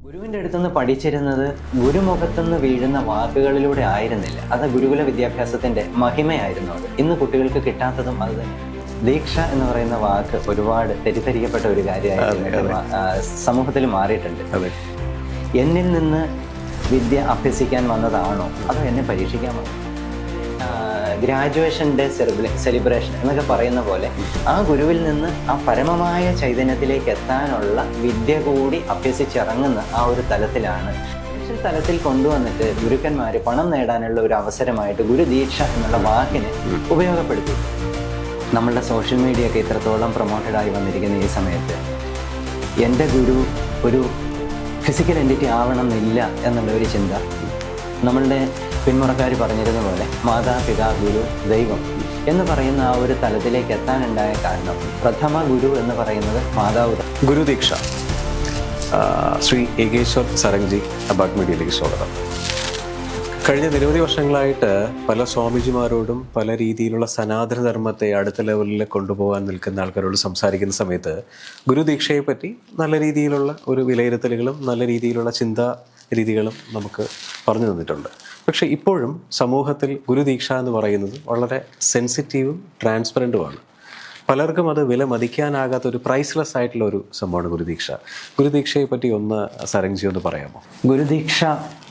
ഗുരുവിൻ്റെ അടുത്തുനിന്ന് പഠിച്ചിരുന്നത് ഗുരുമുഖത്തുനിന്ന് വീഴുന്ന വാക്കുകളിലൂടെ ആയിരുന്നില്ല. അത് ഗുരുകുല വിദ്യാഭ്യാസത്തിൻ്റെ മഹിമയായിരുന്നു. അത് ഇന്ന് കുട്ടികൾക്ക് കിട്ടാത്തതും അത് തന്നെ. ദീക്ഷ എന്ന് പറയുന്ന വാക്ക് ഒരുപാട് തെറ്റിദ്ധരിക്കപ്പെട്ട ഒരു കാര്യമായിട്ട് സമൂഹത്തിൽ മാറിയിട്ടുണ്ട്. എന്നിൽ നിന്ന് വിദ്യ അഭ്യസിക്കാൻ വന്നതാണോ അതോ എന്നെ പരീക്ഷിക്കാൻ വന്നോ? ഗ്രാജുവേഷൻ ഡേ സെലിബ്രേഷൻ എന്നൊക്കെ പറയുന്ന പോലെ ആ ഗുരുവിൽ നിന്ന് ആ പരമമായ ചൈതന്യത്തിലേക്ക് എത്താനുള്ള വിദ്യ കൂടി അഭ്യസിച്ചിറങ്ങുന്ന ആ ഒരു തലത്തിലാണ് തലത്തിൽ കൊണ്ടുവന്നിട്ട് ഗുരുക്കന്മാർ പണം നേടാനുള്ള ഒരു അവസരമായിട്ട് ഗുരുദീക്ഷ എന്നുള്ള വാക്കിനെ ഉപയോഗപ്പെടുത്തി. നമ്മളുടെ സോഷ്യൽ മീഡിയ ഒക്കെ ഇത്രത്തോളം പ്രൊമോട്ടഡായി വന്നിരിക്കുന്ന ഈ സമയത്ത് എൻ്റെ ഗുരു ഒരു ഫിസിക്കൽ എൻറ്റിറ്റി ആവണം എന്നില്ല എന്നുള്ള ഒരു ചിന്ത നമ്മളുടെ പിന്മുറക്കാർ പറഞ്ഞിരുന്ന പോലെ മാതാപിതാ ഗുരു ദൈവം എന്ന് പറയുന്ന ആ ഒരു തലത്തിലേക്ക് എത്താനുണ്ടായ കാരണം പ്രഥമ ഗുരു എന്ന് പറയുന്നത് മാതാവ്. ഗുരുദീക്ഷ. ശ്രീ ഏകേശ്വർ സരംഗ്ജി അബാട്ട് മീഡിയയിലേക്ക് സ്വാഗതം. കഴിഞ്ഞ നിരവധി വർഷങ്ങളായിട്ട് പല സ്വാമിജിമാരോടും പല രീതിയിലുള്ള സനാതന ധർമ്മത്തെ അടുത്ത ലെവലിൽ കൊണ്ടുപോകാൻ നിൽക്കുന്ന ആൾക്കാരോട് സംസാരിക്കുന്ന സമയത്ത് ഗുരുദീക്ഷയെ പറ്റി നല്ല രീതിയിലുള്ള ഒരു വിലയിരുത്തലുകളും നല്ല രീതിയിലുള്ള ചിന്താ രീതികളും നമുക്ക് പറഞ്ഞു തന്നിട്ടുണ്ട്. പക്ഷേ ഇപ്പോഴും സമൂഹത്തിൽ ഗുരുദീക്ഷ എന്ന് പറയുന്നത് വളരെ സെൻസിറ്റീവും ട്രാൻസ്പെറൻറ്റുമാണ്. പലർക്കും അത് വില മതിക്കാനാകാത്ത ഒരു പ്രൈസ്ലെസ് ആയിട്ടുള്ള ഒരു സംഭവമാണ് ഗുരുദീക്ഷ. ഗുരുദീക്ഷയെ പറ്റി ഒന്ന് സരംഗ്ജി ഒന്ന് പറയാമോ? ഗുരുദീക്ഷ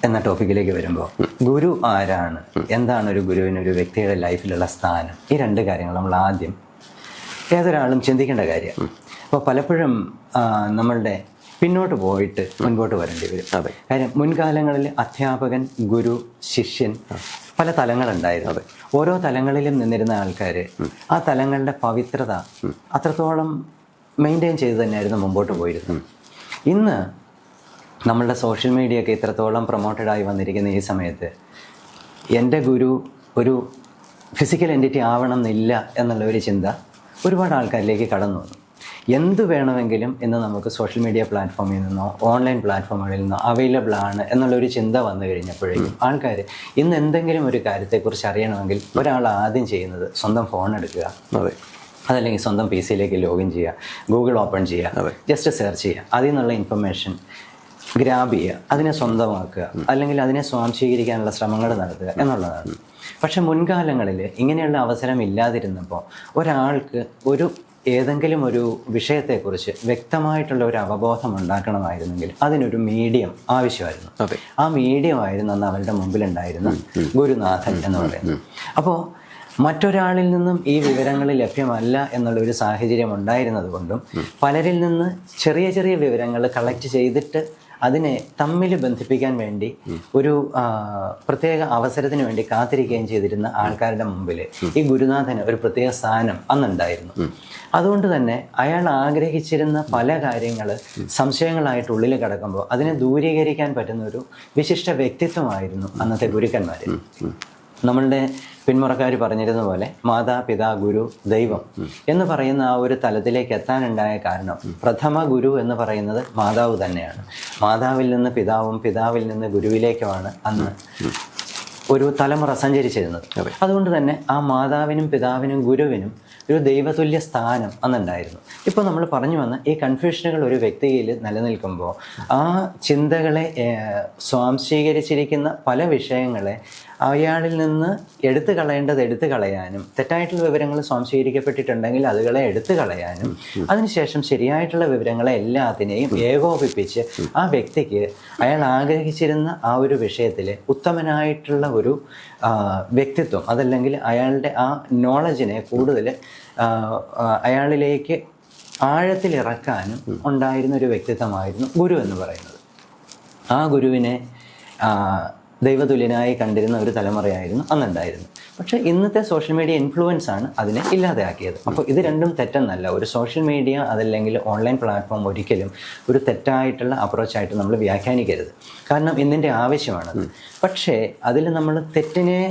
എന്ന ടോപ്പിക്കിലേക്ക് വരുമ്പോൾ ഗുരു ആരാണ്, എന്താണ് ഒരു ഗുരുവിന് ഒരു വ്യക്തിയുടെ ലൈഫിലുള്ള സ്ഥാനം, ഈ രണ്ട് കാര്യങ്ങൾ നമ്മൾ ആദ്യം ഏതൊരാളും ചിന്തിക്കേണ്ട കാര്യമാണ്. അപ്പോൾ പലപ്പോഴും നമ്മളുടെ പിന്നോട്ട് പോയിട്ട് മുൻപോട്ട് വരേണ്ടി വരും. കാര്യം മുൻകാലങ്ങളിൽ അധ്യാപകൻ, ഗുരു, ശിഷ്യൻ പല തലങ്ങളുണ്ടായിരുന്നു. ഓരോ തലങ്ങളിലും നിന്നിരുന്ന ആൾക്കാർ ആ തലങ്ങളുടെ പവിത്രത അത്രത്തോളം മെയിൻറ്റെയിൻ ചെയ്ത് തന്നെയായിരുന്നു മുമ്പോട്ട് പോയിരുന്നത്. ഇന്ന് നമ്മളുടെ സോഷ്യൽ മീഡിയ ഒക്കെ ഇത്രത്തോളം പ്രൊമോട്ടഡായി വന്നിരിക്കുന്ന ഈ സമയത്ത് എൻ്റെ ഗുരു ഒരു ഫിസിക്കൽ എൻറ്റിറ്റി ആവണം എന്നില്ല എന്നുള്ള ഒരു ചിന്ത ഒരുപാട് ആൾക്കാരിലേക്ക് കടന്നു വന്നു. എന്ത് വേണമെങ്കിലും ഇന്ന് നമുക്ക് സോഷ്യൽ മീഡിയ പ്ലാറ്റ്ഫോമിൽ നിന്നോ ഓൺലൈൻ പ്ലാറ്റ്ഫോമുകളിൽ നിന്നോ അവൈലബിൾ ആണ് എന്നുള്ളൊരു ചിന്ത വന്നു കഴിഞ്ഞപ്പോഴേക്കും ആൾക്കാർ ഇന്ന് എന്തെങ്കിലും ഒരു കാര്യത്തെക്കുറിച്ച് അറിയണമെങ്കിൽ ഒരാൾ ആദ്യം ചെയ്യുന്നത് സ്വന്തം ഫോൺ എടുക്കുക, അതല്ലെങ്കിൽ സ്വന്തം PC ലോഗിൻ ചെയ്യുക, ഗൂഗിൾ ഓപ്പൺ ചെയ്യുക, ജസ്റ്റ് സെർച്ച് ചെയ്യുക, അതിൽ നിന്നുള്ള ഇൻഫർമേഷൻ ഗ്രാബ് ചെയ്യുക, അതിനെ സ്വന്തമാക്കുക, അല്ലെങ്കിൽ അതിനെ സ്വാംശീകരിക്കാനുള്ള ശ്രമങ്ങൾ നടത്തുക എന്നുള്ളതാണ്. പക്ഷെ മുൻകാലങ്ങളിൽ ഇങ്ങനെയുള്ള അവസരം ഇല്ലാതിരുന്നപ്പോൾ ഒരാൾക്ക് ഏതെങ്കിലും ഒരു വിഷയത്തെക്കുറിച്ച് വ്യക്തമായിട്ടുള്ള ഒരു അവബോധം ഉണ്ടാക്കണമായിരുന്നെങ്കിൽ അതിനൊരു മീഡിയം ആവശ്യമായിരുന്നു. ആ മീഡിയം ആയിരുന്നു അന്ന് അവരുടെ മുമ്പിലുണ്ടായിരുന്ന ഗുരുനാഥൻ എന്ന് പറയുന്നത്. അപ്പോൾ മറ്റൊരാളിൽ നിന്നും ഈ വിവരങ്ങൾ ലഭ്യമല്ല എന്നുള്ളൊരു സാഹചര്യം ഉണ്ടായിരുന്നത് കൊണ്ടും പലരിൽ നിന്ന് ചെറിയ ചെറിയ വിവരങ്ങൾ കളക്ട് ചെയ്തിട്ട് അതിനെ തമ്മിൽ ബന്ധിപ്പിക്കാൻ വേണ്ടി ഒരു പ്രത്യേക അവസരത്തിന് വേണ്ടി കാത്തിരിക്കുകയും ചെയ്തിരുന്ന ആൾക്കാരുടെ മുമ്പിൽ ഈ ഗുരുനാഥന് ഒരു പ്രത്യേക സ്ഥാനം അന്നുണ്ടായിരുന്നു. അതുകൊണ്ട് തന്നെ അയാൾ ആഗ്രഹിച്ചിരുന്ന പല കാര്യങ്ങൾ സംശയങ്ങളായിട്ട് ഉള്ളിൽ കിടക്കുമ്പോൾ അതിനെ ദൂരീകരിക്കാൻ പറ്റുന്ന ഒരു വിശിഷ്ട വ്യക്തിത്വമായിരുന്നു അന്നത്തെ ഗുരുക്കന്മാർ. നമ്മളുടെ പിന്മുറക്കാർ പറഞ്ഞിരുന്ന പോലെ മാതാപിതാ ഗുരു ദൈവം എന്ന് പറയുന്ന ആ ഒരു തലത്തിലേക്ക് എത്താനുണ്ടായ കാരണം പ്രഥമ ഗുരു എന്ന് പറയുന്നത് മാതാവ് തന്നെയാണ്. മാതാവിൽ നിന്ന് പിതാവും പിതാവിൽ നിന്ന് ഗുരുവിലേക്കുമാണ് അന്ന് ഒരു തലമുറ സഞ്ചരിച്ചിരുന്നത്. അതുകൊണ്ട് തന്നെ ആ മാതാവിനും പിതാവിനും ഗുരുവിനും ഒരു ദൈവതുല്യ സ്ഥാനം അന്നുണ്ടായിരുന്നു. ഇപ്പോൾ നമ്മൾ പറഞ്ഞു വന്ന ഈ കൺഫ്യൂഷനുകൾ ഒരു വ്യക്തിയിൽ നിലനിൽക്കുമ്പോൾ ആ ചിന്തകളെ സ്വാംശീകരിച്ചിരിക്കുന്ന പല വിഷയങ്ങളെ അയാളിൽ നിന്ന് എടുത്തു കളയേണ്ടത് എടുത്തു കളയാനും, തെറ്റായിട്ടുള്ള വിവരങ്ങൾ സ്വാംശീകരിക്കപ്പെട്ടിട്ടുണ്ടെങ്കിൽ അതുകളെ എടുത്തു കളയാനും, അതിനുശേഷം ശരിയായിട്ടുള്ള വിവരങ്ങളെ എല്ലാത്തിനെയും ഏകോപിപ്പിച്ച് ആ വ്യക്തിക്ക് അയാൾ ആഗ്രഹിച്ചിരുന്ന ആ ഒരു വിഷയത്തിൽ ഉത്തമനായിട്ടുള്ള ഒരു വ്യക്തിത്വം, അതല്ലെങ്കിൽ അയാളുടെ ആ നോളജിനെ കൂടുതൽ അയാളിലേക്ക് ആഴത്തിലിറക്കാനും ഉണ്ടായിരുന്ന ഒരു വ്യക്തിത്വമായിരുന്നു ഗുരു എന്ന് പറയുന്നത്. ആ ഗുരുവിനെ ദൈവതുല്യനായി കണ്ടിരുന്ന ഒരു തലമുറയായിരുന്നു അന്നുണ്ടായിരുന്നു. പക്ഷേ ഇന്നത്തെ സോഷ്യൽ മീഡിയ ഇൻഫ്ലുവൻസ് ആണ് അതിനെ ഇല്ലാതെയാക്കിയത്. അപ്പോൾ ഇത് രണ്ടും തെറ്റെന്നല്ല. ഒരു സോഷ്യൽ മീഡിയ അതല്ലെങ്കിൽ ഓൺലൈൻ പ്ലാറ്റ്ഫോം ഒരിക്കലും ഒരു തെറ്റായിട്ടുള്ള അപ്രോച്ചായിട്ട് നമ്മൾ വ്യാഖ്യാനിക്കരുത്. കാരണം ഇന്നിൻ്റെ ആവശ്യമാണത്. പക്ഷേ അതിൽ നമ്മൾ തെറ്റിനെ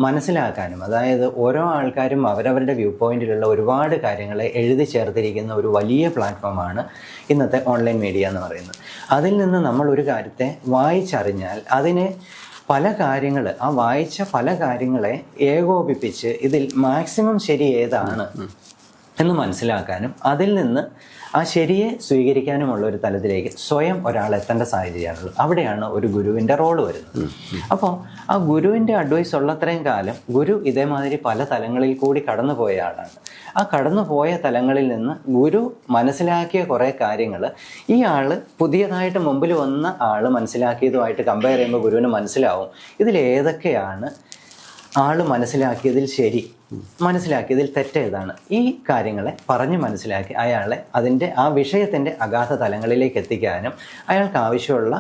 മനസ്സിലാക്കാനും, അതായത് ഓരോ ആൾക്കാരും അവരവരുടെ വ്യൂ പോയിന്റിലുള്ള ഒരുപാട് കാര്യങ്ങളെ എഴുതി ചേർത്തിരിക്കുന്ന ഒരു വലിയ പ്ലാറ്റ്ഫോമാണ് ഇന്നത്തെ ഓൺലൈൻ മീഡിയ എന്ന് പറയുന്നത്. അതിൽ നിന്ന് നമ്മൾ ഒരു കാര്യത്തെ വായിച്ചറിഞ്ഞാൽ അതിനെ പല കാര്യങ്ങൾ, ആ വായിച്ച പല കാര്യങ്ങളെ ഏകോപിപ്പിച്ച് ഇതിൽ മാക്സിമം ശരി ഏതാണ് എന്ന് മനസ്സിലാക്കാനും അതിൽ നിന്ന് ആ ശരിയെ സ്വീകരിക്കാനുമുള്ള ഒരു തലത്തിലേക്ക് സ്വയം ഒരാൾ എത്തേണ്ട സാഹചര്യമാണുള്ളത്. അവിടെയാണ് ഒരു ഗുരുവിൻ്റെ റോള് വരുന്നത്. അപ്പോൾ ആ ഗുരുവിൻ്റെ അഡ്വൈസ് ഉള്ളത്രയും കാലം ഗുരു ഇതേമാതിരി പല തലങ്ങളിൽ കൂടി കടന്നു പോയ ആളാണ്. ആ കടന്നു പോയ തലങ്ങളിൽ നിന്ന് ഗുരു മനസ്സിലാക്കിയ കുറേ കാര്യങ്ങൾ ഈ ആൾ പുതിയതായിട്ട് മുമ്പിൽ വന്ന ആൾ മനസ്സിലാക്കിയതുമായിട്ട് കമ്പയർ ചെയ്യുമ്പോൾ ഗുരുവിന് മനസ്സിലാവും ഇതിലേതൊക്കെയാണ് ആൾ മനസ്സിലാക്കിയതിൽ ശരി, മനസ്സിലാക്കിയതിൽ തെറ്റേതാണ്. ഈ കാര്യങ്ങളെ പറഞ്ഞ് മനസ്സിലാക്കി അയാളെ അതിൻ്റെ ആ വിഷയത്തിൻ്റെ അഗാധ തലങ്ങളിലേക്ക് എത്തിക്കാനും അയാൾക്ക് ആവശ്യമുള്ള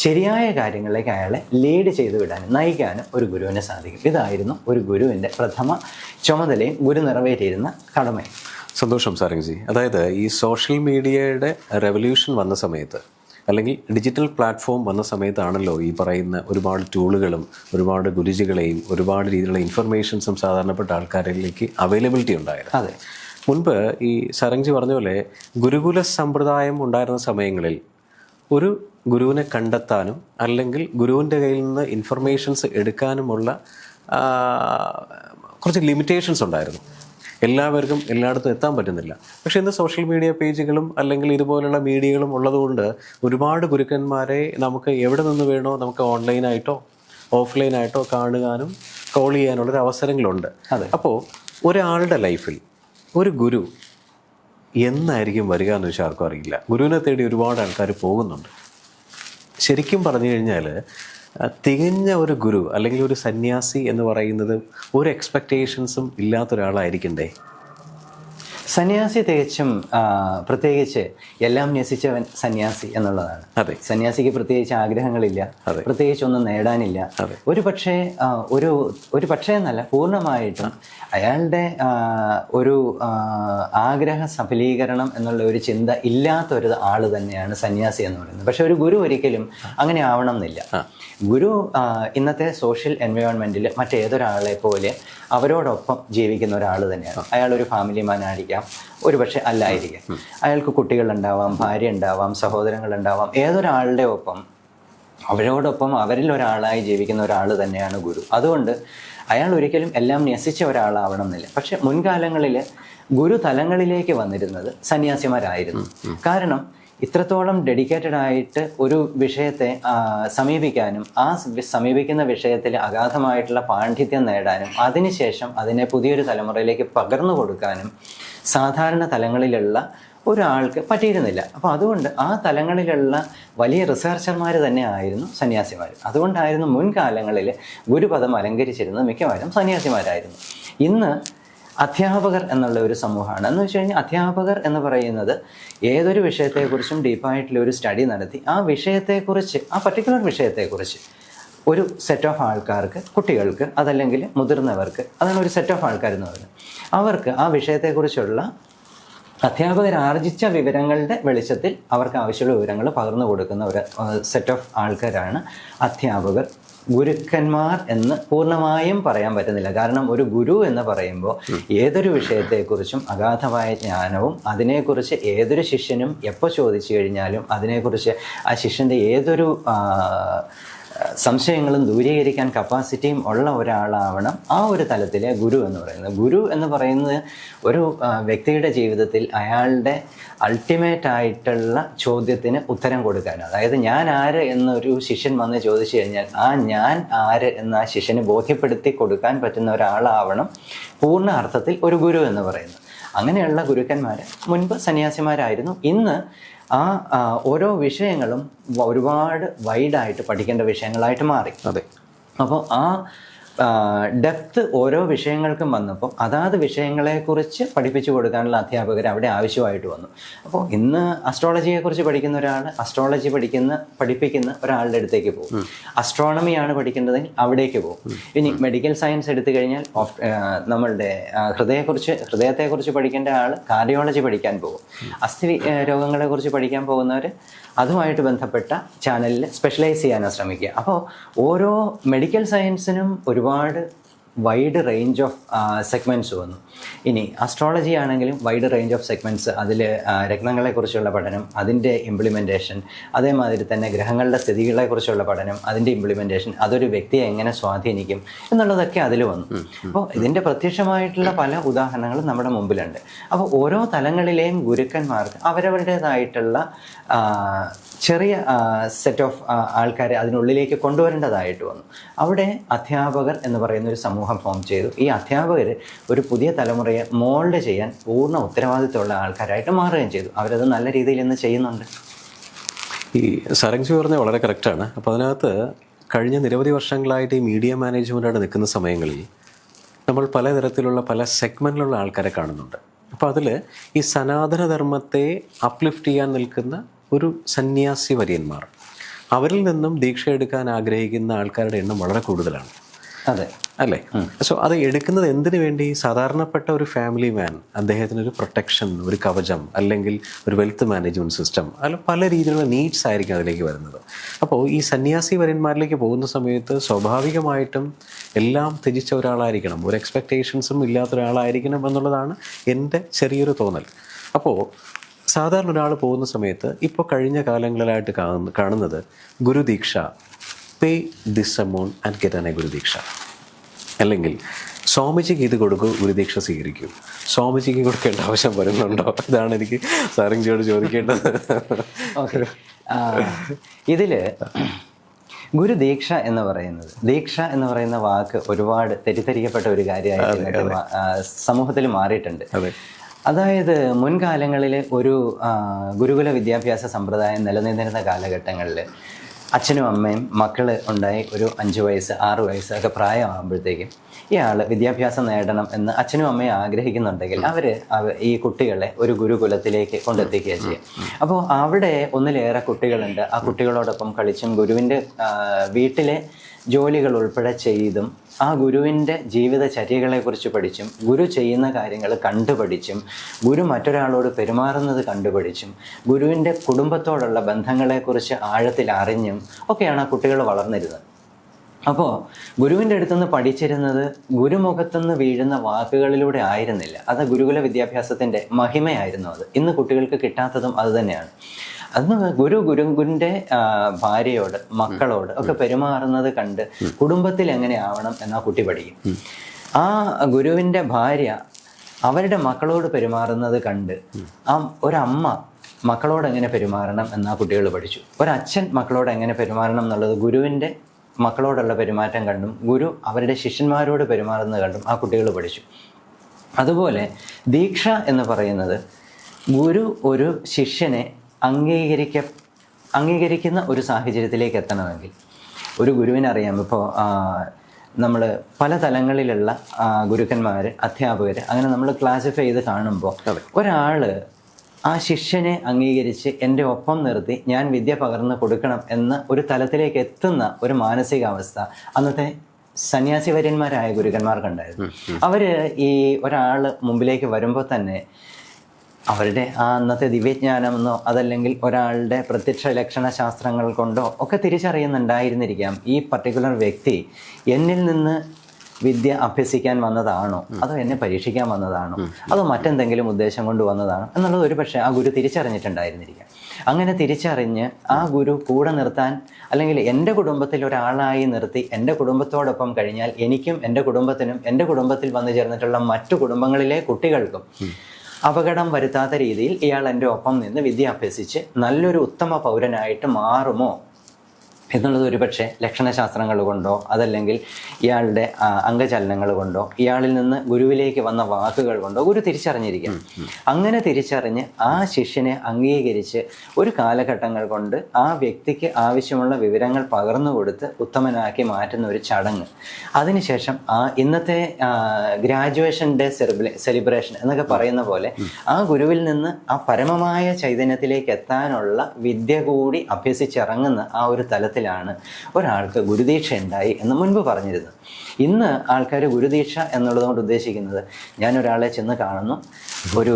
ശരിയായ കാര്യങ്ങളിലേക്ക് അയാളെ ലീഡ് ചെയ്തു വിടാനും നയിക്കാനും ഒരു ഗുരുവിനെ സാധിക്കും. ഇതായിരുന്നു ഒരു ഗുരുവിൻ്റെ പ്രഥമ ചുമതലയും ഗുരു നിറവേറ്റിയിരുന്ന കടമയും. സന്തോഷം സാരംഗ്ജി. അതായത് ഈ സോഷ്യൽ മീഡിയയുടെ റെവല്യൂഷൻ വന്ന സമയത്ത് അല്ലെങ്കിൽ ഡിജിറ്റൽ പ്ലാറ്റ്ഫോം വന്ന സമയത്താണല്ലോ ഈ പറയുന്ന ഒരുപാട് ടൂളുകളും ഒരുപാട് ഗുരുജികളെയും ഒരുപാട് രീതിയിലുള്ള ഇൻഫർമേഷൻസും സാധാരണപ്പെട്ട ആൾക്കാരിലേക്ക് അവൈലബിലിറ്റി ഉണ്ടായത്. അതെ, മുൻപ് ഈ സാരംഗ്ജി പറഞ്ഞ പോലെ ഗുരുകുല സമ്പ്രദായം ഉണ്ടായിരുന്ന സമയങ്ങളിൽ ഒരു ഗുരുവിനെ കണ്ടെത്താനും അല്ലെങ്കിൽ ഗുരുവിൻ്റെ കയ്യിൽ നിന്ന് ഇൻഫർമേഷൻസ് എടുക്കാനുമുള്ള കുറച്ച് ലിമിറ്റേഷൻസ് ഉണ്ടായിരുന്നു. എല്ലാവർക്കും എല്ലായിടത്തും എത്താൻ പറ്റുന്നില്ല. പക്ഷേ ഇന്ന് സോഷ്യൽ മീഡിയ പേജുകളും അല്ലെങ്കിൽ ഇതുപോലുള്ള മീഡിയകളും ഉള്ളതുകൊണ്ട് ഒരുപാട് ഗുരുക്കന്മാരെ നമുക്ക് എവിടെ നിന്ന് വേണോ നമുക്ക് ഓൺലൈനായിട്ടോ ഓഫ്ലൈനായിട്ടോ കാണുവാനും കോൾ ചെയ്യാനുള്ളൊരു അവസരങ്ങളുണ്ട്. അപ്പോൾ ഒരാളുടെ ലൈഫിൽ ഒരു ഗുരു എന്നായിരിക്കും വരിക എന്ന് വെച്ചാൽ ആർക്കും അറിയില്ല. ഗുരുവിനെ തേടി ഒരുപാട് ആൾക്കാർ പോകുന്നുണ്ട്. ശരിക്കും പറഞ്ഞു കഴിഞ്ഞാൽ തികഞ്ഞ ഒരു ഗുരു അല്ലെങ്കിൽ ഒരു സന്യാസി എന്ന് പറയുന്നത് ഒരു എക്സ്പെക്റ്റേഷൻസും ഇല്ലാത്ത ഒരാളായിരിക്കണ്ടേ? സന്യാസി തികച്ചും പ്രത്യേകിച്ച് എല്ലാം ന്യസിച്ചവൻ സന്യാസി എന്നുള്ളതാണ്. അതെ, സന്യാസിക്ക് പ്രത്യേകിച്ച് ആഗ്രഹങ്ങളില്ല, പ്രത്യേകിച്ച് ഒന്നും നേടാനില്ല. ഒരു പക്ഷേ എന്നല്ല, പൂർണ്ണമായിട്ടും അയാളുടെ ഒരു ആഗ്രഹ സഫലീകരണം എന്നുള്ള ഒരു ചിന്ത ഇല്ലാത്തൊരു ആള് തന്നെയാണ് സന്യാസി എന്ന് പറയുന്നത്. പക്ഷെ ഒരു ഗുരു ഒരിക്കലും അങ്ങനെ ആവണം എന്നില്ല. ഗുരു ഇന്നത്തെ സോഷ്യൽ എൻവയോൺമെൻറ്റിൽ മറ്റേതൊരാളെ പോലെ അവരോടൊപ്പം ജീവിക്കുന്ന ഒരാൾ തന്നെയാണ്. അയാൾ ഒരു ഫാമിലി മാൻ ആയിരിക്കാം, ഒരു പക്ഷെ അല്ലായിരിക്കാം. അയാൾക്ക് കുട്ടികളുണ്ടാവാം, ഭാര്യ ഉണ്ടാവാം, സഹോദരങ്ങളുണ്ടാവാം. ഏതൊരാളുടെ ഒപ്പം അവരോടൊപ്പം അവരിൽ ഒരാളായി ജീവിക്കുന്ന ഒരാൾ തന്നെയാണ് ഗുരു. അതുകൊണ്ട് അയാൾ ഒരിക്കലും എല്ലാം ന്യസിച്ച ഒരാളാവണം എന്നില്ല. പക്ഷെ മുൻകാലങ്ങളിൽ ഗുരു തലങ്ങളിലേക്ക് വന്നിരുന്നത് സന്യാസിമാരായിരുന്നു. കാരണം ഇത്രത്തോളം ഡെഡിക്കേറ്റഡ് ആയിട്ട് ഒരു വിഷയത്തെ സമീപിക്കാനും ആ സമീപിക്കുന്ന വിഷയത്തിൽ അഗാധമായിട്ടുള്ള പാണ്ഡിത്യം നേടാനും അതിനുശേഷം അതിനെ പുതിയൊരു തലമുറയിലേക്ക് പകർന്നു കൊടുക്കാനും സാധാരണ തലങ്ങളിലുള്ള ഒരാൾക്ക് പറ്റിയിരുന്നില്ല. അപ്പോൾ അതുകൊണ്ട് ആ തലങ്ങളിലുള്ള വലിയ റിസർച്ചർമാർ തന്നെ ആയിരുന്നു സന്യാസിമാർ. അതുകൊണ്ടായിരുന്നു മുൻകാലങ്ങളിൽ ഗുരുപദം അലങ്കരിച്ചിരുന്നത് മിക്കവാറും സന്യാസിമാരായിരുന്നു. ഇന്ന് അധ്യാപകർ എന്നുള്ള ഒരു സമൂഹമാണ്. എന്ന് വെച്ച് കഴിഞ്ഞാൽ അധ്യാപകർ എന്ന് പറയുന്നത് ഏതൊരു വിഷയത്തെക്കുറിച്ചും ഡീപ്പായിട്ടുള്ള ഒരു സ്റ്റഡി നടത്തി ആ വിഷയത്തെക്കുറിച്ച്, ആ പർട്ടിക്കുലർ വിഷയത്തെക്കുറിച്ച് ഒരു സെറ്റ് ഓഫ് ആൾക്കാർക്ക്, കുട്ടികൾക്ക് അതല്ലെങ്കിൽ മുതിർന്നവർക്ക്, അതാണ് ഒരു സെറ്റ് ഓഫ് ആൾക്കാരെന്ന് പറയുന്നത്. അവർക്ക് ആ വിഷയത്തെക്കുറിച്ചുള്ള അധ്യാപകർ ആർജിച്ച വിവരങ്ങളുടെ വെളിച്ചത്തിൽ അവർക്ക് ആവശ്യമുള്ള വിവരങ്ങൾ പകർന്നു കൊടുക്കുന്ന ഒരു സെറ്റ് ഓഫ് ആൾക്കാരാണ് അധ്യാപകർ. ഗുരുക്കന്മാർ എന്ന് പൂർണ്ണമായും പറയാൻ പറ്റുന്നില്ല. കാരണം ഒരു ഗുരു എന്ന് പറയുമ്പോൾ ഏതൊരു വിഷയത്തെക്കുറിച്ചും അഗാധമായ ജ്ഞാനവും അതിനെക്കുറിച്ച് ഏതൊരു ശിഷ്യനും എപ്പോൾ ചോദിച്ചു കഴിഞ്ഞാലും അതിനെക്കുറിച്ച് ആ ശിഷ്യൻ്റെ ഏതൊരു സംശയങ്ങളും ദൂരീകരിക്കാൻ കപ്പാസിറ്റിയും ഉള്ള ഒരാളാവണം ആ ഒരു തലത്തിലെ ഗുരു എന്ന് പറയുന്നത്. ഗുരു എന്ന് പറയുന്നത് ഒരു വ്യക്തിയുടെ ജീവിതത്തിൽ അയാളുടെ അൾട്ടിമേറ്റ് ആയിട്ടുള്ള ചോദ്യത്തിന് ഉത്തരം കൊടുക്കാനാണ്. അതായത് ഞാൻ ആര് എന്നൊരു ശിഷ്യൻ വന്ന് ചോദിച്ചു കഴിഞ്ഞാൽ ആ ഞാൻ ആര് എന്ന ആ ശിഷ്യന് ബോധ്യപ്പെടുത്തി കൊടുക്കാൻ പറ്റുന്ന ഒരാളാവണം പൂർണ്ണ അർത്ഥത്തിൽ ഒരു ഗുരു എന്ന് പറയുന്നത്. അങ്ങനെയുള്ള ഗുരുക്കന്മാർ മുൻപ് സന്യാസിമാരായിരുന്നു. ഇന്ന് ആ ഓരോ വിഷയങ്ങളും ഒരുപാട് വൈഡായിട്ട് പഠിക്കേണ്ട വിഷയങ്ങളായിട്ട് മാറി. അതെ. അപ്പോൾ ആ ഡെപ്ത് ഓരോ വിഷയങ്ങൾക്കും വന്നപ്പോൾ അതാത് വിഷയങ്ങളെക്കുറിച്ച് പഠിപ്പിച്ചു കൊടുക്കാനുള്ള അധ്യാപകർ അവിടെ ആവശ്യമായിട്ട് വന്നു. അപ്പോൾ ഇന്ന് അസ്ട്രോളജിയെക്കുറിച്ച് പഠിക്കുന്ന ഒരാൾ അസ്ട്രോളജി പഠിപ്പിക്കുന്ന ഒരാളുടെ അടുത്തേക്ക് പോകും. അസ്ട്രോണമിയാണ് പഠിക്കേണ്ടതെങ്കിൽ അവിടേക്ക് പോകും. ഇനി മെഡിക്കൽ സയൻസ് എടുത്തു കഴിഞ്ഞാൽ നമ്മളുടെ ഹൃദയത്തെക്കുറിച്ച് പഠിക്കേണ്ട ആൾ കാർഡിയോളജി പഠിക്കാൻ പോകും. അസ്ഥി രോഗങ്ങളെക്കുറിച്ച് പഠിക്കാൻ പോകുന്നവർ അതുമായിട്ട് ബന്ധപ്പെട്ട ചാനലിൽ സ്പെഷ്യലൈസ് ചെയ്യാനാണ് ശ്രമിക്കുക. അപ്പോൾ ഓരോ മെഡിക്കൽ സയൻസിനും ഒരുപാട് വൈഡ് റേഞ്ച് ഓഫ് സെഗ്മെൻറ്റ്സ് വന്നു. ഇനി അസ്ട്രോളജി ആണെങ്കിലും വൈഡ് റേഞ്ച് ഓഫ് സെഗ്മെൻറ്റ്സ്, അതിൽ രത്നങ്ങളെക്കുറിച്ചുള്ള പഠനം, അതിൻ്റെ ഇംപ്ലിമെൻറ്റേഷൻ, അതേമാതിരി തന്നെ ഗ്രഹങ്ങളുടെ സ്ഥിതികളെക്കുറിച്ചുള്ള പഠനം, അതിൻ്റെ ഇംപ്ലിമെൻറ്റേഷൻ, അതൊരു വ്യക്തിയെ എങ്ങനെ സ്വാധീനിക്കും എന്നുള്ളതൊക്കെ അതിൽ വന്നു. അപ്പോൾ ഇതിൻ്റെ പ്രത്യക്ഷമായിട്ടുള്ള പല ഉദാഹരണങ്ങളും നമ്മുടെ മുമ്പിലുണ്ട്. അപ്പോൾ ഓരോ തലങ്ങളിലെയും ഗുരുക്കന്മാർക്ക് അവരവരുടേതായിട്ടുള്ള ചെറിയ സെറ്റ് ഓഫ് ആൾക്കാരെ അതിനുള്ളിലേക്ക് കൊണ്ടുവരേണ്ടതായിട്ട് വന്നു. അവിടെ അധ്യാപകർ എന്ന് പറയുന്ന ഒരു സമൂഹം ഫോം ചെയ്തു. ഈ അധ്യാപകർ ഒരു പുതിയ തലമുറയെ മോൾഡ് ചെയ്യാൻ പൂർണ്ണ ഉത്തരവാദിത്തമുള്ള ആൾക്കാരായിട്ട് മാറുകയും ചെയ്തു. അവരത് നല്ല രീതിയിൽ ഇന്ന് ചെയ്യുന്നുണ്ട്. ഈ സരങ്ജി പറഞ്ഞത് വളരെ കറക്റ്റാണ്. അപ്പോൾ അതിനകത്ത് കഴിഞ്ഞ നിരവധി വർഷങ്ങളായിട്ട് ഈ മീഡിയ മാനേജ്മെൻറ്റായിട്ട് നിൽക്കുന്ന സമയങ്ങളിൽ നമ്മൾ പലതരത്തിലുള്ള പല സെഗ്മെൻറ്റിലുള്ള ആൾക്കാരെ കാണുന്നുണ്ട്. അപ്പോൾ അതിൽ ഈ സനാതനധർമ്മത്തെ അപ്ലിഫ്റ്റ് ചെയ്യാൻ നിൽക്കുന്ന ഒരു സന്യാസി വര്യന്മാർ, അവരിൽ നിന്നും ദീക്ഷ എടുക്കാൻ ആഗ്രഹിക്കുന്ന ആൾക്കാരുടെ എണ്ണം വളരെ കൂടുതലാണ്. അതെ അല്ലേ? സോ അത് എടുക്കുന്നത് എന്തിനു വേണ്ടി? സാധാരണപ്പെട്ട ഒരു ഫാമിലി മാൻ, അദ്ദേഹത്തിനൊരു പ്രൊട്ടക്ഷൻ, ഒരു കവചം, അല്ലെങ്കിൽ ഒരു വെൽത്ത് മാനേജ്മെൻറ്റ് സിസ്റ്റം, അല്ല പല രീതിയിലുള്ള നീഡ്സ് ആയിരിക്കും അതിലേക്ക് വരുന്നത്. അപ്പോൾ ഈ സന്യാസി വര്യന്മാരിലേക്ക് പോകുന്ന സമയത്ത് സ്വാഭാവികമായിട്ടും എല്ലാം ത്യജിച്ച ഒരാളായിരിക്കണം, ഒരു എക്സ്പെക്റ്റേഷൻസും ഇല്ലാത്ത ഒരാളായിരിക്കണം എന്നുള്ളതാണ് എൻ്റെ ചെറിയൊരു തോന്നൽ. അപ്പോൾ സാധാരണ ഒരാൾ പോകുന്ന സമയത്ത് ഇപ്പോൾ കഴിഞ്ഞ കാലങ്ങളിലായിട്ട് കാണുന്നത് ഗുരുദീക്ഷ, pay this amount and get an a gurudiksha, അല്ലെങ്കിൽ സ്വാമിജിക്ക് ഇത് കൊടുക്കൂ, ഗുരുദീക്ഷ സ്വീകരിക്കൂ. സ്വാമിജിക്ക് കൊടുക്കേണ്ട ആവശ്യം വരുന്നുണ്ടോ? ഇതാണ് എനിക്ക് സാരംജിയോട് ചോദിക്കേണ്ടത്. ഓക്കെ, ഇതിൽ ഗുരുദീക്ഷ എന്ന് പറയുന്നത്, ദീക്ഷ എന്ന് പറയുന്ന വാക്ക് ഒരുപാട് തെറ്റിദ്ധരിക്കപ്പെട്ട ഒരു കാര്യമായിട്ട് സമൂഹത്തിൽ മാറിയിട്ടുണ്ട്. അതായത് മുൻകാലങ്ങളിൽ ഒരു ഗുരുകുല വിദ്യാഭ്യാസ സമ്പ്രദായം നിലനിന്നിരുന്ന കാലഘട്ടങ്ങളിൽ അച്ഛനും അമ്മയും മക്കൾ ഉണ്ടായി ഒരു 5 വയസ്സ് 6 വയസ്സ് ഒക്കെ പ്രായമാകുമ്പോഴത്തേക്കും ഇയാൾ വിദ്യാഭ്യാസം നേടണം എന്ന് അച്ഛനും അമ്മയും ആഗ്രഹിക്കുന്നുണ്ടെങ്കിൽ അവർ ഈ കുട്ടികളെ ഒരു ഗുരുകുലത്തിലേക്ക് കൊണ്ടെത്തിക്കുക ചെയ്യും. അപ്പോൾ അവിടെ ഒന്നിലേറെ കുട്ടികളുണ്ട്. ആ കുട്ടികളോടൊപ്പം കളിച്ചും ഗുരുവിൻ്റെ വീട്ടിലെ ജോലികൾ ഉൾപ്പെടെ ചെയ്തും ആ ഗുരുവിൻ്റെ ജീവിതചര്യകളെക്കുറിച്ച് പഠിച്ചും ഗുരു ചെയ്യുന്ന കാര്യങ്ങൾ കണ്ടുപഠിച്ചും ഗുരു മറ്റൊരാളോട് പെരുമാറുന്നത് കണ്ടുപഠിച്ചും ഗുരുവിൻ്റെ കുടുംബത്തോടുള്ള ബന്ധങ്ങളെക്കുറിച്ച് ആഴത്തിൽ അറിഞ്ഞും ഒക്കെയാണ് ആ കുട്ടികൾ വളർന്നിരുന്നത്. അപ്പോൾ ഗുരുവിൻ്റെ അടുത്തുനിന്ന് പഠിച്ചിരുന്നത് ഗുരുമുഖത്തുനിന്ന് വീഴുന്ന വാക്കുകളിലൂടെ ആയിരുന്നില്ല. അത് ഗുരുകുല വിദ്യാഭ്യാസത്തിൻ്റെ മഹിമയായിരുന്നു. അത് ഇന്ന് കുട്ടികൾക്ക് കിട്ടാത്തതും അതുതന്നെയാണ്. അന്ന് ഗുരുവിൻ്റെ ഭാര്യയോട് മക്കളോട് ഒക്കെ പെരുമാറുന്നത് കണ്ട് കുടുംബത്തിൽ എങ്ങനെ ആവണം എന്നാ കുട്ടി പഠിക്കും. ആ ഗുരുവിൻ്റെ ഭാര്യ അവരുടെ മക്കളോട് പെരുമാറുന്നത് കണ്ട് ഒരമ്മ മക്കളോട് എങ്ങനെ പെരുമാറണം എന്നാ കുട്ടികൾ പഠിച്ചു. ഒരച്ഛൻ മക്കളോട് എങ്ങനെ പെരുമാറണം എന്നുള്ളത് ഗുരുവിൻ്റെ മക്കളോടുള്ള പെരുമാറ്റം കണ്ടും ഗുരു അവരുടെ ശിഷ്യന്മാരോട് പെരുമാറുന്നത് കണ്ടും ആ കുട്ടികൾ പഠിച്ചു. അതുപോലെ ദീക്ഷ എന്ന് പറയുന്നത് ഗുരു ഒരു ശിഷ്യനെ അംഗീകരിക്കുന്ന ഒരു സാഹചര്യത്തിലേക്ക് എത്തണമെങ്കിൽ ഒരു ഗുരുവിനറിയാം. ഇപ്പോൾ നമ്മൾ പല തലങ്ങളിലുള്ള ഗുരുക്കന്മാർ, അധ്യാപകർ, അങ്ങനെ നമ്മൾ ക്ലാസിഫൈ ചെയ്ത് കാണുമ്പോൾ ഒരാൾ ആ ശിഷ്യനെ അംഗീകരിച്ച് എൻ്റെ ഒപ്പം നിർത്തി ഞാൻ വിദ്യ പകർന്ന് കൊടുക്കണം എന്ന ഒരു തലത്തിലേക്ക് എത്തുന്ന ഒരു മാനസികാവസ്ഥ അന്നത്തെ സന്യാസിവര്യന്മാരായ ഗുരുക്കന്മാർക്കുണ്ടായിരുന്നു. അവർ ഈ ഒരാൾ മുമ്പിലേക്ക് വരുമ്പോൾ തന്നെ അവരുടെ ആ അന്നത്തെ ദിവ്യജ്ഞാനമെന്നോ അതല്ലെങ്കിൽ ഒരാളുടെ പ്രത്യക്ഷ ലക്ഷണ ശാസ്ത്രങ്ങൾ കൊണ്ടോ ഒക്കെ തിരിച്ചറിയുന്നുണ്ടായിരുന്നിരിക്കാം ഈ പർട്ടിക്കുലർ വ്യക്തി എന്നിൽ നിന്ന് വിദ്യ അഭ്യസിക്കാൻ വന്നതാണോ, അതോ എന്നെ പരീക്ഷിക്കാൻ വന്നതാണോ, അതോ മറ്റെന്തെങ്കിലും ഉദ്ദേശം കൊണ്ട് വന്നതാണോ എന്നുള്ളത് ഒരു പക്ഷേ ആ ഗുരു തിരിച്ചറിഞ്ഞിട്ടുണ്ടായിരുന്നിരിക്കാം. അങ്ങനെ തിരിച്ചറിഞ്ഞ് ആ ഗുരു കൂടെ നിർത്താൻ, അല്ലെങ്കിൽ എൻ്റെ കുടുംബത്തിൽ ഒരാളായി നിർത്തി എൻ്റെ കുടുംബത്തോടൊപ്പം കഴിഞ്ഞാൽ എനിക്കും എൻ്റെ കുടുംബത്തിനും എൻ്റെ കുടുംബത്തിൽ വന്നു ചേർന്നിട്ടുള്ള മറ്റു കുടുംബങ്ങളിലെ കുട്ടികൾക്കും അപകടം വരുത്താത്ത രീതിയിൽ ഇയാൾ എൻ്റെ ഒപ്പം നിന്ന് വിദ്യ അഭ്യസിച്ച് നല്ലൊരു ഉത്തമ പൗരനായിട്ട് മാറുമോ എന്നുള്ളത് ഒരുപക്ഷെ ലക്ഷണശാസ്ത്രങ്ങൾ കൊണ്ടോ അതല്ലെങ്കിൽ ഇയാളുടെ അംഗചലനങ്ങൾ കൊണ്ടോ ഇയാളിൽ നിന്ന് ഗുരുവിലേക്ക് വന്ന വാക്കുകൾ കൊണ്ടോ ഗുരു തിരിച്ചറിഞ്ഞിരിക്കും. അങ്ങനെ തിരിച്ചറിഞ്ഞ് ആ ശിഷ്യനെ അംഗീകരിച്ച് ഒരു കാലഘട്ടങ്ങൾ കൊണ്ട് ആ വ്യക്തിക്ക് ആവശ്യമുള്ള വിവരങ്ങൾ പകർന്നു കൊടുത്ത് ഉത്തമനാക്കി മാറ്റുന്ന ഒരു ചടങ്ങ്. അതിനുശേഷം ഇന്നത്തെ ഗ്രാജുവേഷൻ ഡേ സെലിബ്രേഷൻ എന്നൊക്കെ പറയുന്ന പോലെ ആ ഗുരുവിൽ നിന്ന് ആ പരമമായ ചൈതന്യത്തിലേക്ക് എത്താനുള്ള വിദ്യ കൂടി അഭ്യസിച്ചിറങ്ങുന്ന ആ ഒരു തലത്തിൽ ഒരാൾക്ക് ഗുരുദീക്ഷ ഉണ്ടായി എന്ന് മുൻപ് പറഞ്ഞിരുന്നത്. ഇന്ന് ആൾക്കാർ ഗുരുദീക്ഷ എന്നുള്ളതുകൊണ്ട് ഉദ്ദേശിക്കുന്നത് ഞാൻ ഒരാളെ ചെന്ന് കാണുന്നു, ഒരു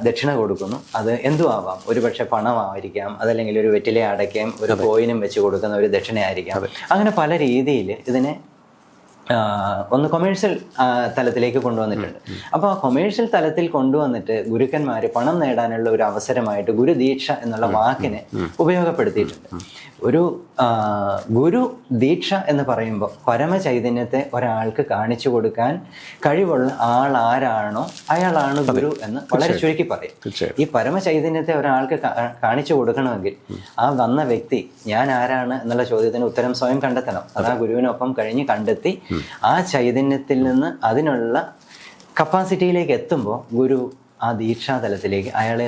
ദക്ഷിണ കൊടുക്കുന്നു, അത് എന്തു ആവാം, ഒരുപക്ഷെ പണമായിരിക്കാം, അതല്ലെങ്കിൽ ഒരു വെറ്റിലെ അടയ്ക്കാം, ഒരു കോയിനും വെച്ച് കൊടുക്കുന്ന ഒരു ദക്ഷിണയായിരിക്കാം. അങ്ങനെ പല രീതിയിൽ ഇതിനെ ഒന്ന് കൊമേഴ്ഷ്യൽ തലത്തിലേക്ക് കൊണ്ടുവന്നിട്ടുണ്ട്. അപ്പോൾ ആ കൊമേഴ്ഷ്യൽ തലത്തിൽ കൊണ്ടുവന്നിട്ട് ഗുരുക്കന്മാർ പണം നേടാനുള്ള ഒരു അവസരമായിട്ട് ഗുരുദീക്ഷ എന്നുള്ള വാക്കിനെ ഉപയോഗപ്പെടുത്തിയിട്ടുണ്ട്. ഒരു ഗുരു ദീക്ഷ എന്ന് പറയുമ്പോൾ പരമചൈതന്യത്തെ ഒരാൾക്ക് കാണിച്ചു കൊടുക്കാൻ കഴിവുള്ള ആൾ ആരാണോ അയാളാണ് ഗുരു എന്ന് വളരെ ചുരുക്കി പറയും. ഈ പരമചൈതന്യത്തെ ഒരാൾക്ക് കാണിച്ചു കൊടുക്കണമെങ്കിൽ ആ വന്ന വ്യക്തി ഞാൻ ആരാണ് എന്നുള്ള ചോദ്യത്തിന് ഉത്തരം സ്വയം കണ്ടെത്തണം. അത് ആ ഗുരുവിനൊപ്പം കഴിഞ്ഞ് കണ്ടെത്തി ആ ചൈതന്യത്തിൽ നിന്ന് അതിനുള്ള കപ്പാസിറ്റിയിലേക്ക് എത്തുമ്പോൾ ഗുരു ആ ദീക്ഷാതലത്തിലേക്ക് അയാളെ